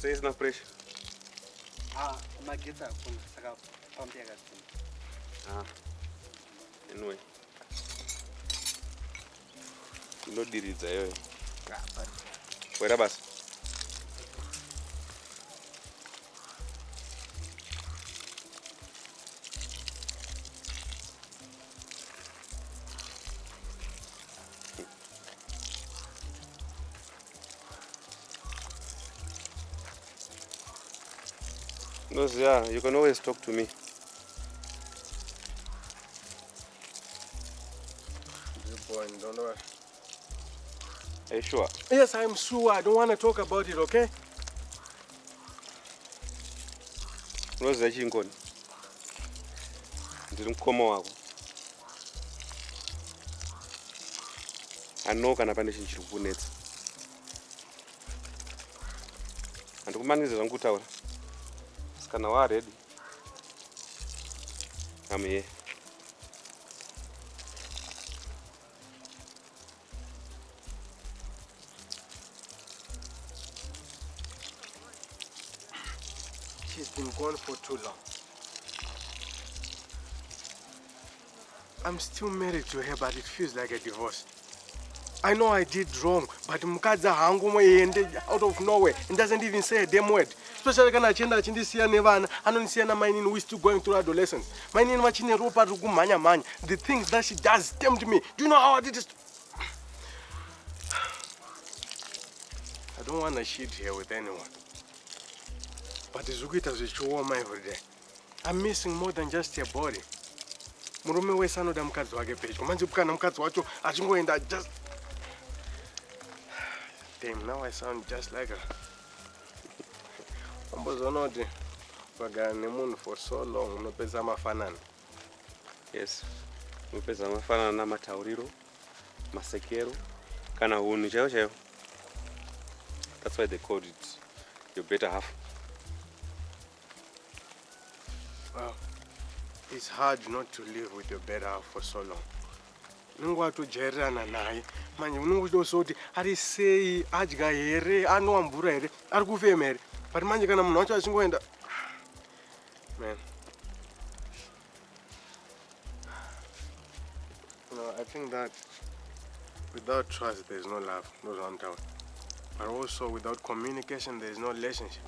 Says no pressure. Mageta kuna saka pambia gati. Anyway. No diridza yoyo. Wera basi. No, yeah, you can always talk to me. Good boy, don't worry. Are you sure? Yes, I'm sure. I don't want to talk about it, okay? Unoziva chingoni? Ndiri mukoma wako. Ano kana pane chinhu chiri kukunetsa. Handikumanidza zvangu kutaura. Kana wa ready? I'm here. She's been gone for too long. I'm still married to her, but it feels like a divorce. I know I did wrong, but mukadza hangu moende out of nowhere and doesn't even say a damn word. Especially kana achenda achindisiya nevana, anonisiya na my nini who is still going through adolescence. My nini vachine ropa rukumanya manya. The things that she does tempt me. Do you know how I did it? I don't want to shit here with anyone. But Zukuita zvichioma every day. I'm missing more than just her body. Murume wese anoda mukadzi wake pedyo. Manje kana mukadzi wacho achingoenda just... Damn, now I sound just like her. Ambozona kuti ukagara nemunhu for so long unopedza mafanana. Yes. Unopedza mafanana namatauriro, masekero, kana hunhu chaiwo chaiwo. That's why they called it your better half. Well, it's hard not to live with your better half for so long. Ningwatojairana naye manje unongotosoti ari sei adya here anwa mvura here ari kufema here but manje kana munhu wacho achingoenda man. I think that without trust there's no love, no one down. But also without communication there's no relationship.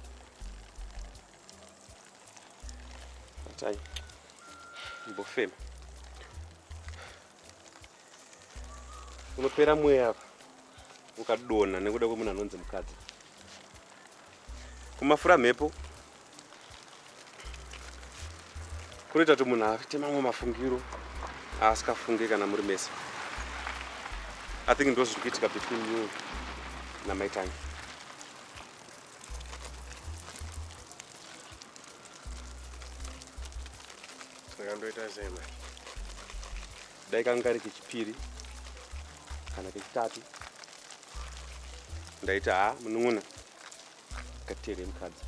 Atai. Mbofema. Unopera mweya ukadona nekuda kwemunhu anonzi mukadzi. Kumafura mhepo kunoita kuti munhu aite mamwe mafungiro asikafunge kana muri mese. I think ndozvo zviri kuitika between you namaitanyi. Ndakandoita sei man? Dai kanga kari kechipiri kana kechitatu ndaita munun'una katere mukadzi.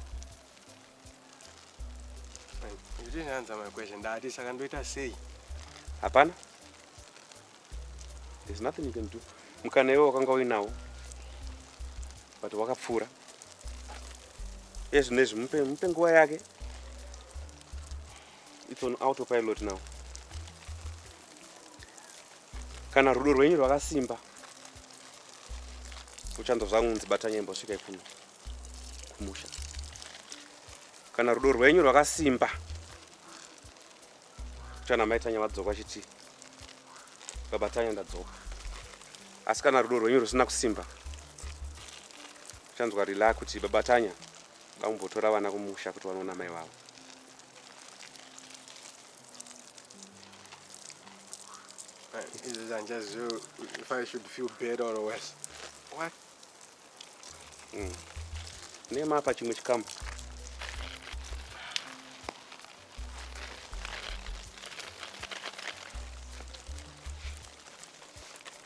You didn't answer my question. Ndati saka ndoita sei? Hapana. There's nothing you can do. Mukana iwo wakanga uinawo but wakapfura. Ezvinezvi mupe nguva yake. It's on autopilot now. Kana rudo rwenyu rwakasimba uchandozva ngunzi batanya imbosvika kumusha. Kana rudo rwenyu rwakasimba uchana maitanya vadzoka achiti babatanya ndadzoka. Asi kana rudo rwenyu rusina kusimba uchanzwa rila kuti babatanya vambotora vana kumusha kuti vanoona mai vavo. Is it just you, if I should feel better or worse? What? Nema apa chimwe chikamu.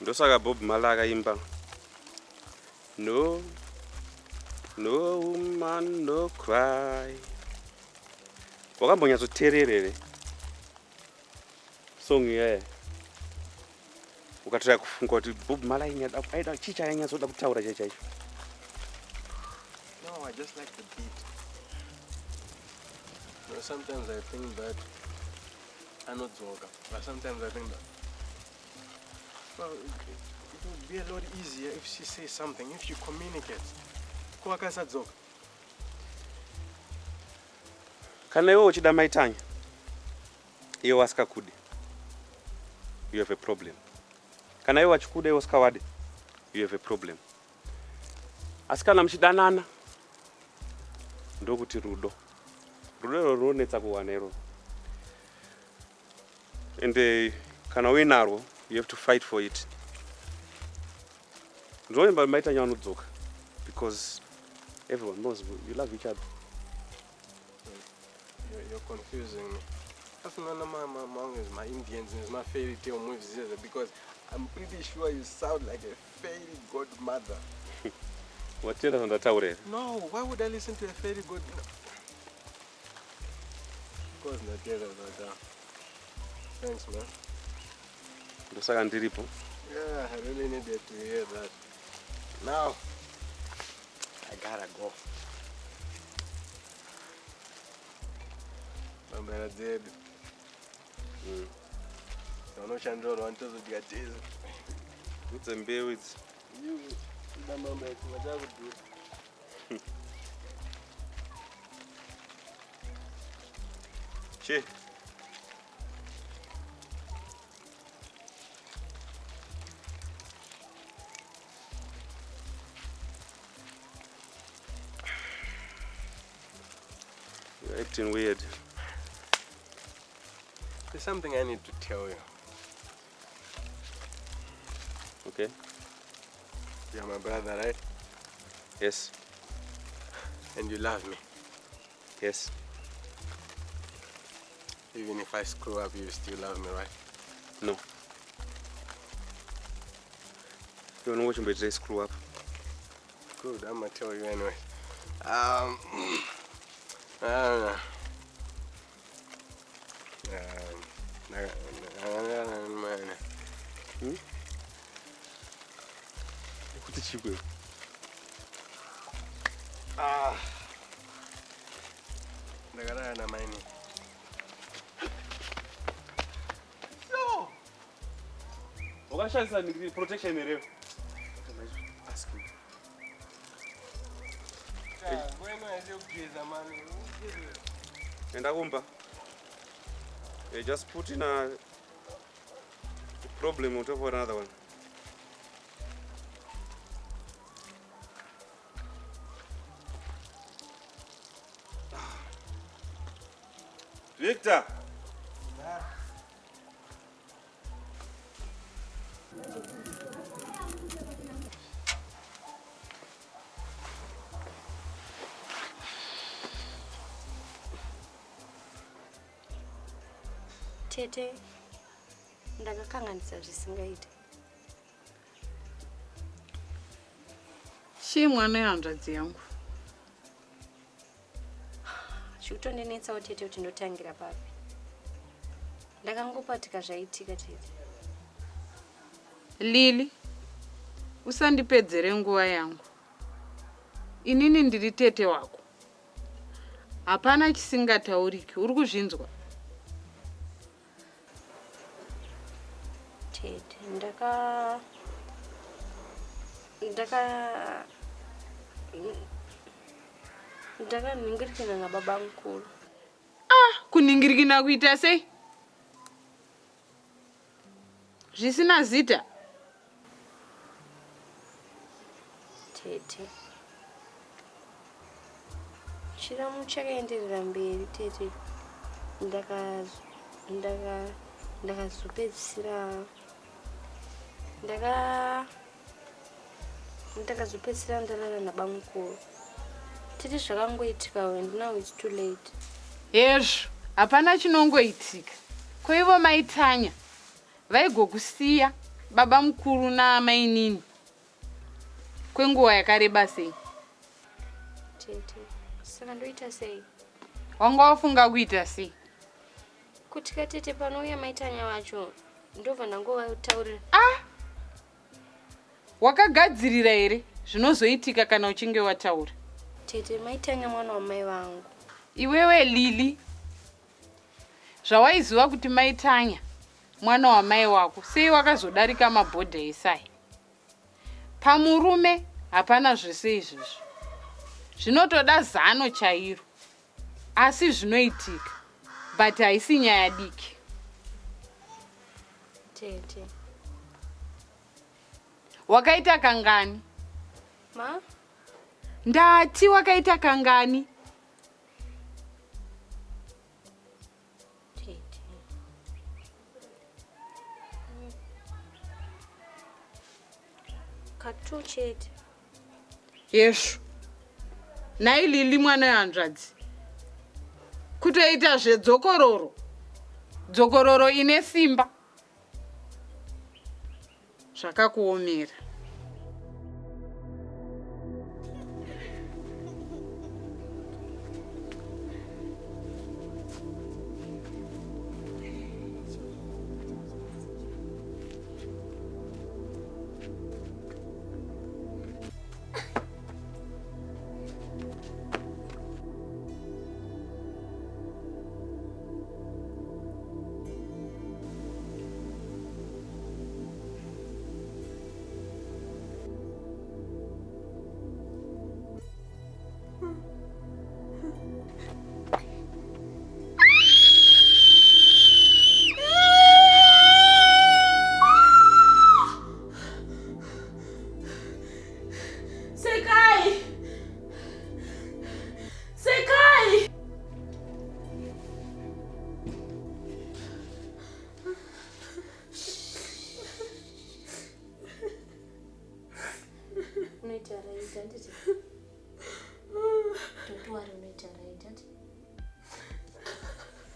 Ndosaka Bob Marley akaimba No woman no cry. Wakambonyatsoteerera song iyaye. Ukataka kufunga kuti Bob Marley aida chicha anyatsoda kutaura chaicho. No, I just like the beat. You know, sometimes I think that I'm not Zoga, but sometimes I think that, well, it would be a lot easier if she says something, if she communicates. Kuwakasa Zoga. Kana iwe uchida maitanya iyo wasikakude, you have a problem. Kana iwe wachikude iyo wasikawade, you have a problem. Asikana mchidanana ndokuti rudo runetsa kuwanero. And kana winaro, you have to fight for it. Ndoimba maitanya wanudzoka because everyone knows you love each other. You're confusing me. That's none of my Indians and my fairy tale movies either, because I'm pretty sure you sound like a fairy godmother. What you on the tower? No, why would I listen to a fairy godmother? Of course not that. Thanks, man. Yeah, I really needed to hear that. Now, I gotta go. I'm gonna dead. I know Chandra wants to get this. It's a beer with You, remember, it's what I would do. Che. You're acting weird. There's something I need to tell you. Okay? You're my brother, right? Yes. And you love me. Yes. Even if I screw up, you still love me, right? No. You don't know what you screw up. Good, I'm gonna tell you anyway. I don't know. No. Ukashayisa protection area. Ask me. And Agumba, you just put in a problem on top of another one. Victor! Tete, ndakakanganisa zvisingaite. Chii mwana yehanzvadzi yangu? Chikutondinetsawo tete kuti ndotangira papi. Ndakangopatika zvaitika tete. Lili, usandipedzere nguva yangu. Inini ndiri tete wako. Hapana chisingatauriki, uri kuzvinzwa? Tete, ndakaningirikana nababa mukuru. Kuningirikana kuita sei? Zvisina zita. Tete, chiramu chakaenderera mberi tete. Ndakazopedzisira ndalala nababa mukuru. Tete zvakangoitika and now it's too late. Hezvo, hapana chinongoitika. Koivo maitanya vaigokusiya baba mukuru naamai nini kwenguva yakareba sei? Tete, saka ndoita sei? Wanga wafunga kuita sei? Kutika tete panouya maitanya vacho ndobva ndangovataurira. Wakagadzirira here zvinozoitika kana uchinge wataura? Tete, maitanya mwana wamai vangu. Iwewe Lili, zvawaiziva kuti maitanya mwana wamai wako, sei wakazodarika mabhodha esai? Pamurume hapana zvese izvozvo. Zvinotoda zano chairo. Asi zvinoitika, but haisi nyaya diki. Tete. Wakaita kangani? Ma? Ndati wakaita kangani? Tete. Katu chete. Yeshu. Nai Lili mwana yanzvadzi. Kutoita zvedzokororo. Dzokororo ine simba. Zvakakuomera.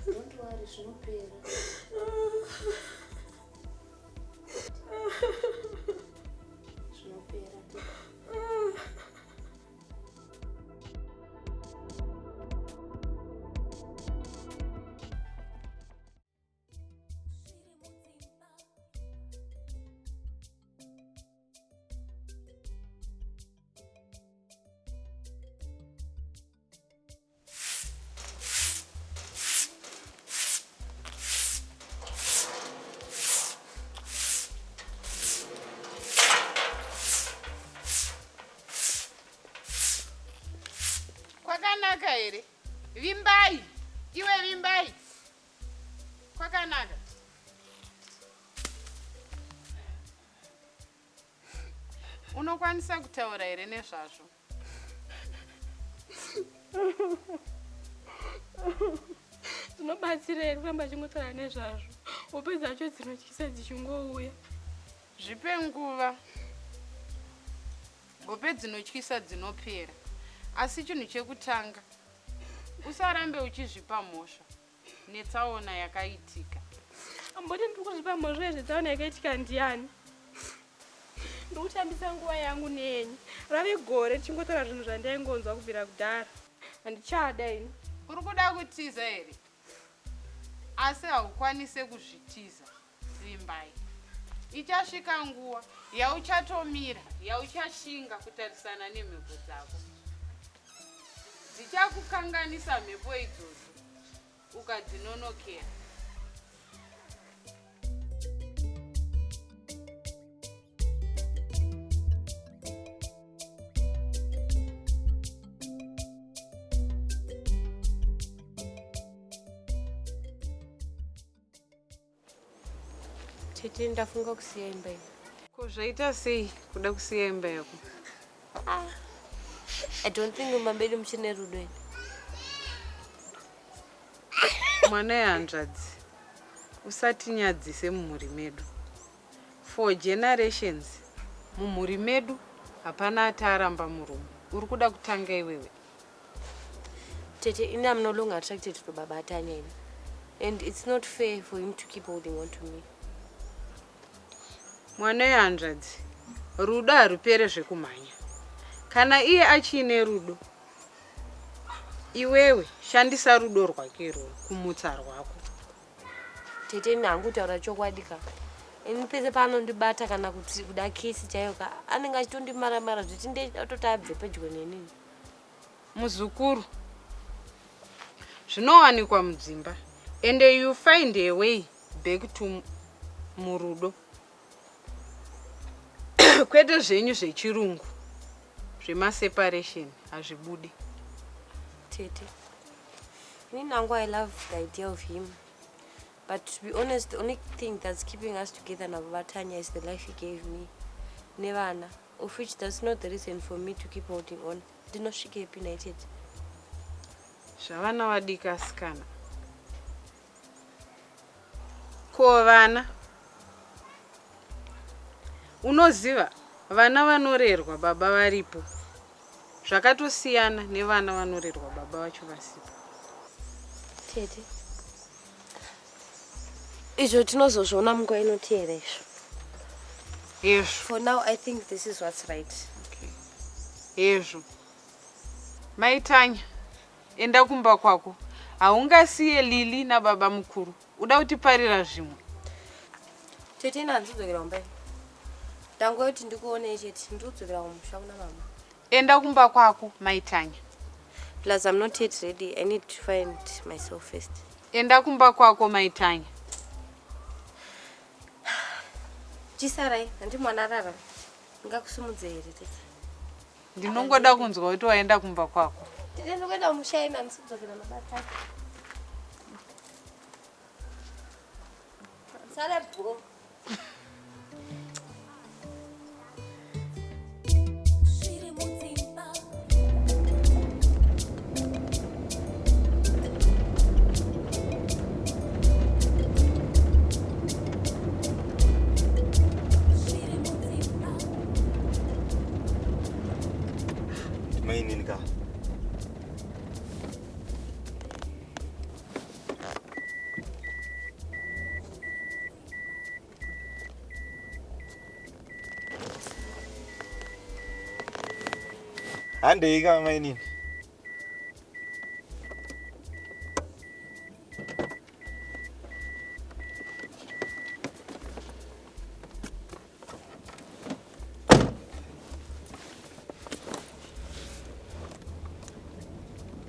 Don't worry, zvinopera. Zvinopera. Kwakanaka here. Vimbai. Iwe vimbai. Kwakanaka. Unokwanisa kutaura here nezvazvo? Zvinobatsira here kuramba chingotaura nezvazvo. Upedza cho dzinotyisa dzichingouya. Zvipe nguva. Hope dzinotyisa dzinopera. Asi chinhu chekutanga, usarambe uchizvipa mhosva netsaona yakaitika. Amboti ndiri kuzvipa mhosva yezvetsaona yakaitika ndiani? Ndiri kutambisa nguva yangu neyenyu. Rave gore tichingotaura zvinhu zvandaingonzwa kubvira kudhara. Handichada ini. Uri kuda kutiza here? Asi haukwanise kuzvitiza, Vimbai. Ichasvika nguva yauchatomira, yauchashinga kutarisana nemhepo dzako. Dzichakukanganisa mhepo idzodzo, ukadzinonokera. Tete, ndafunga kusiya imba iyi. Kuzvaita sei kuda kusiya imba yako? I don't think mumba medu muchine rudo ini. Mwana yanzvadzi, usatinyadzise mumhuri medu. For generations, mumhuri medu hapana ataramba murume. Uri kuda kutanga iwewe. Tete, I'm no longer attracted to Baba Tanya. And it's not fair for him to keep holding on to me. Mwana yanzvadzi, rudo harupere zvekumhanya. Kana iye achine rudo, iwewe shandisa rudo rwake kumutsa rwako. Tete, hangu taura chokwadi ka. Ini pese paanondibata kana kuti kuda kesi chaiyo ka, anenge achitondimara-mara zviti ndototi abve pedyo nenini. muzukuru. Zvinowanikwa mudzimba. And you find a way back to murudo. Kwete zvenyu zvechirungu. Zvema separation hazvibudi. Tete. Nangu, I love the idea of him. But to be honest, the only thing that's keeping us together now, Tanya, is the life he gave me. Nevana, of which that's not the reason for me to keep holding on. Did not she get united? Shavana wadika skana. Ko vana. Unoziva, vana vanorerwa baba varipo. Zvakatosiyana nevana vanorerwa baba vacho vasipo. Tete. Izvo tinozozviona munguva inoteera izvo. Izvo. For now, I think this is what's right. Okay. Izvo. Maitanya, enda kumba kwako. Haungasiye Lili na baba mukuru. Uda kutiparira zvimwe. Tete ndandidzokera kumba. Ndangoti ndikuone chete ndikudzokera kumusha kuna mama. Enda kumba kwako, Maitanya. Plus, I'm not yet ready. I need to find myself first. Enda kumba kwako, Maitanya. Chisarai, handimwana rara. Ngakusumudze here tete. Ndinongoda kunzwa kuti waenda kumba kwako. Tete ndokuenda kumusha ina ndikudzokera mabasa. Sare bro. Zviri Mudzimba. Zviri Mudzimba. Mainini ka. Handei ka mainini.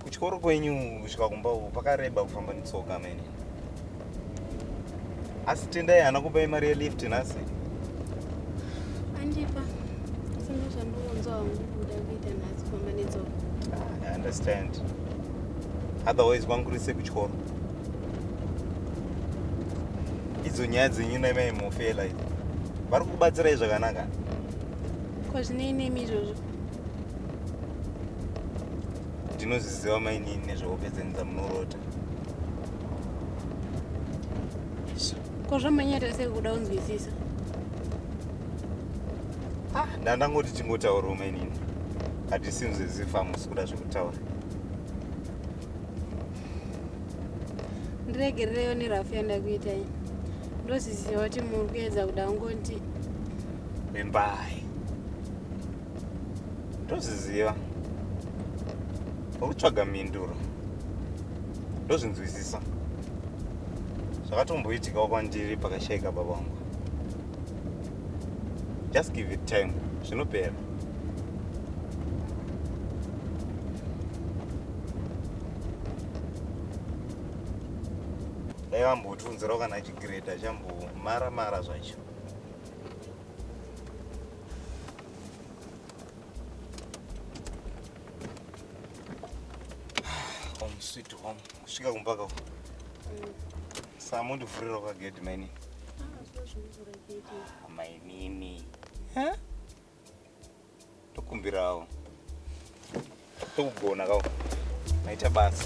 Kuchikoro kwenyu kusvika kumba uku pakareba kufamba netsoka mainini. Asi tendai hana kupai mari yelift nhasi. Andipa. Sino zvandoonza wangu kuda kuita nhasi kufamba netsoka. I understand. Otherwise kwangurise kuchikoro. Idzo nyaya dzenyu naimai mofela idzi. Vari kubatsirai zvakanaka. Ko zvine nemi izvozvo. Ndinozviziva mainini nezvehope dzenyu dzamunorota. Ko zvamanyata sei kuda kunzwisisa. Ndandangoti tingotaurawo mainini. Hatisi nzwezifa musi kuda zvekutaura. Ndiregerereyo nerafu yandakuitai. Ndoziziva kuti muri kuedza kuda kungoti Bembai. Ndozviziva. Urikutsvaga mhinduro. Ndozvinzwisisa. Zvakatomboitikawo kwandiri pakashayika baba vangu. Just give it time. Zvinopera. Dai vambotiunzirawo kana achigrade achambomara zvacho. Home sweet home. Kusvika kumbaka uko. Samundivhurira kwagedhi mainini. Mainini. Tokumbirawo. Tokugona kawo. Maita basa.